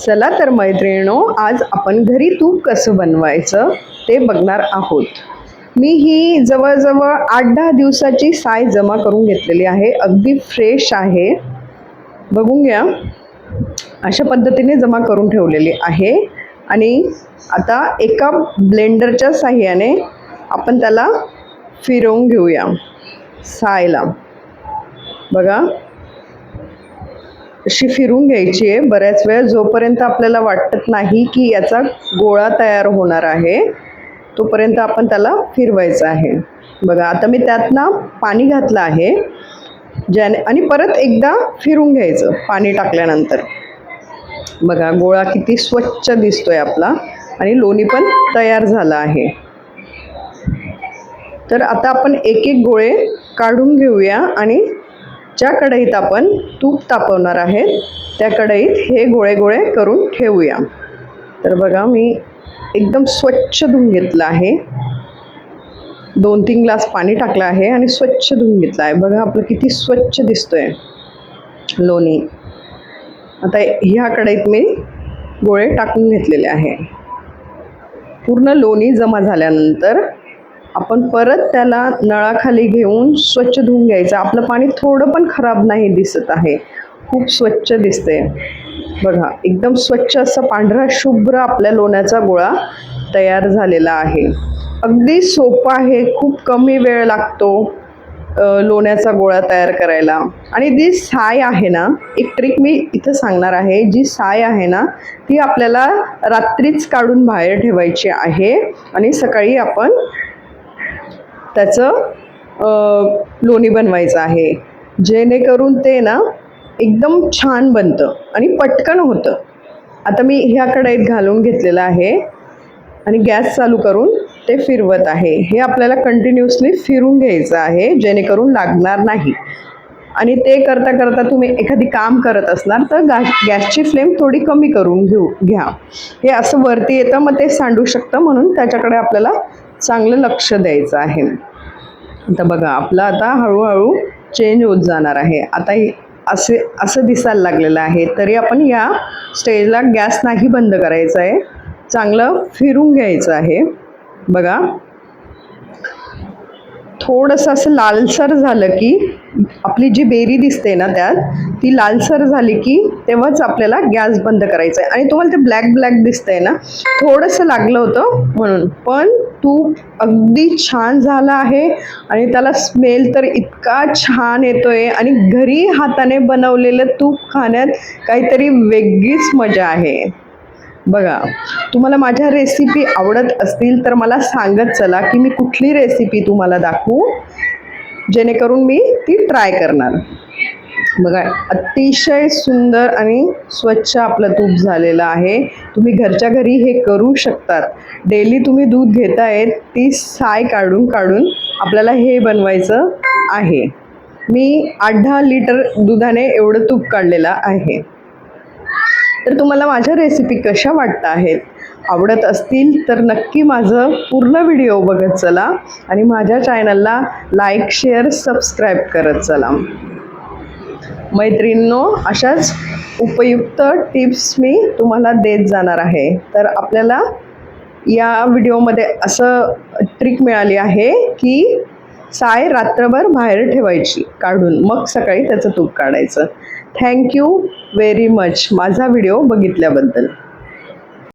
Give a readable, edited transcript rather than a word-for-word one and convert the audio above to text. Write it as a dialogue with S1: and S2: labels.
S1: चला तर मैत्रिणींनो, आज आपण घरी तूप कसं बनवायचं ते बघणार आहोत। मी ही जवळजवळ 8-10 दिवसाची साय जमा करून घेतलेली आहे। अगदी फ्रेश आहे, बघून घ्या। अशा पद्धतीने जमा करून ठेवलेली आहे आणि आता एका ब्लेंडरच्या साहाय्याने आपण त्याला फिरवून घेऊया सायला। बघा, अशी फिरवून घ्यायची आहे बऱ्याच वेळ, जोपर्यंत आपल्याला वाटत नाही की याचा गोळा तयार होणार आहे तोपर्यंत आपण त्याला फिरवायचं आहे। बघा, आता मी त्यात ना पाणी घातलं आहे ज्याने, आणि परत एकदा फिरवून घ्यायचं पाणी टाकल्यानंतर। बघा, गोळा किती स्वच्छ दिसतोय आपला आणि लोणी पण तयार झालं आहे। तर आता आपण एक एक गोळे काढून घेऊया आणि ज्या कढईत आपण तूप तापवणार आहे त्या कढईत हे गोळे गोळे करून ठेवूया। तर बघा, मी एकदम स्वच्छ धुवून घेतलं आहे। 2-3 ग्लास पाणी टाकलं आहे आणि स्वच्छ धुवून घेतलं आहे। बघा, आपलं किती स्वच्छ दिसतोय लोणी। आता ह्या कढईत मी गोळे टाकून घेतलेले आहे। पूर्ण लोणी जमा झाल्यानंतर आपण परत त्याला नळाखाली घेऊन स्वच्छ धुवून घ्यायचं। आपलं पाणी थोडं पण खराब नाही दिसत आहे, खूप स्वच्छ दिसते। बघा, एकदम स्वच्छ असं पांढरा शुभ्र आपल्या लोण्याचा गोळा तयार झालेला आहे। अगदी सोपा आहे, खूप कमी वेळ लागतो लोण्याचा गोळा तयार करायला। आणि जी साय आहे ना, एक ट्रिक मी इथं सांगणार आहे। जी साय आहे ना, ती आपल्याला रात्रीच काढून बाहेर ठेवायची आहे आणि सकाळी आपण त्याचं लोणी बनवायचं आहे, जेणेकरून ते ना एकदम छान बनतं आणि पटकन होतं। आता मी ह्या कढईत घालून घेतलेलं आहे आणि गॅस चालू करून ते फिरवत आहे। हे आपल्याला कंटिन्युअसली फिरवून घ्यायचं आहे जेणेकरून लागणार नाही। आणि ते करता करता तुम्ही एखादी काम करत असणार तर गॅसची फ्लेम थोडी कमी करून घ्या। हे असं वरती येतं, मग ते सांडू शकतं, म्हणून त्याच्याकडे आपल्याला चांगलं लक्ष द्यायचं आहे। आता बघा, आपलं आता हळूहळू चेंज होत जाणार आहे। आता असं दिसायला लागलेलं आहे, तरी आपण या स्टेजला गॅस नाही बंद करायचा आहे, चांगलं फिरून घ्यायचं आहे। बघा, थोडंसं असं लालसर झालं की आपली जी बेरी दिसते ना त्यात, ती लालसर झाली की तेव्हाच आपल्याला गॅस बंद करायचा आहे। आणि तुम्हाला ते ब्लॅक ब्लॅक दिसतंय ना, थोडंसं लागलं होतं म्हणून, पण तूप अगदी छान झालं आहे आणि त्याला स्मेल तर इतका छान येतोय आणि घरी हाताने बनवलेलं तूप खाण्यात काहीतरी वेगळीच मजा आहे। बघा, तुम्हाला माझ्या रेसिपी आवडत असतील तर मला सांगत चला की मी कुठली रेसिपी तुम्हाला दाखवू, जेणेकरून मी ती ट्राय करणार। बघा, अतिशय सुंदर आणि स्वच्छ आपलं तूप झालेलं आहे। तुम्ही घरच्या घरी हे करू शकतात। डेली तुम्ही दूध घेताय, ती साय काढून काढून आपल्याला हे बनवायचं आहे। मी 8-10 लिटर दुधाने एवढं तूप काढलेलं आहे। तर तुम्हाला माझ्या रेसिपी कशा वाटत आहेत, आवडत असतील तर नक्की माझं पूर्ण व्हिडिओ बघत चला आणि माझ्या चॅनलला लाईक, शेअर, सबस्क्राईब करत चला। मैत्रिणींनो, अशाच उपयुक्त टिप्स मी तुम्हाला देत जाणार आहे। तर आपल्याला या व्हिडिओमध्ये असं ट्रिक मिळाली आहे की साय रात्रभर बाहेर ठेवायची काढून, मग सकाळी त्याचं तूप काढायचं। थँक्यू व्हेरी मच माझा व्हिडिओ बघितल्याबद्दल।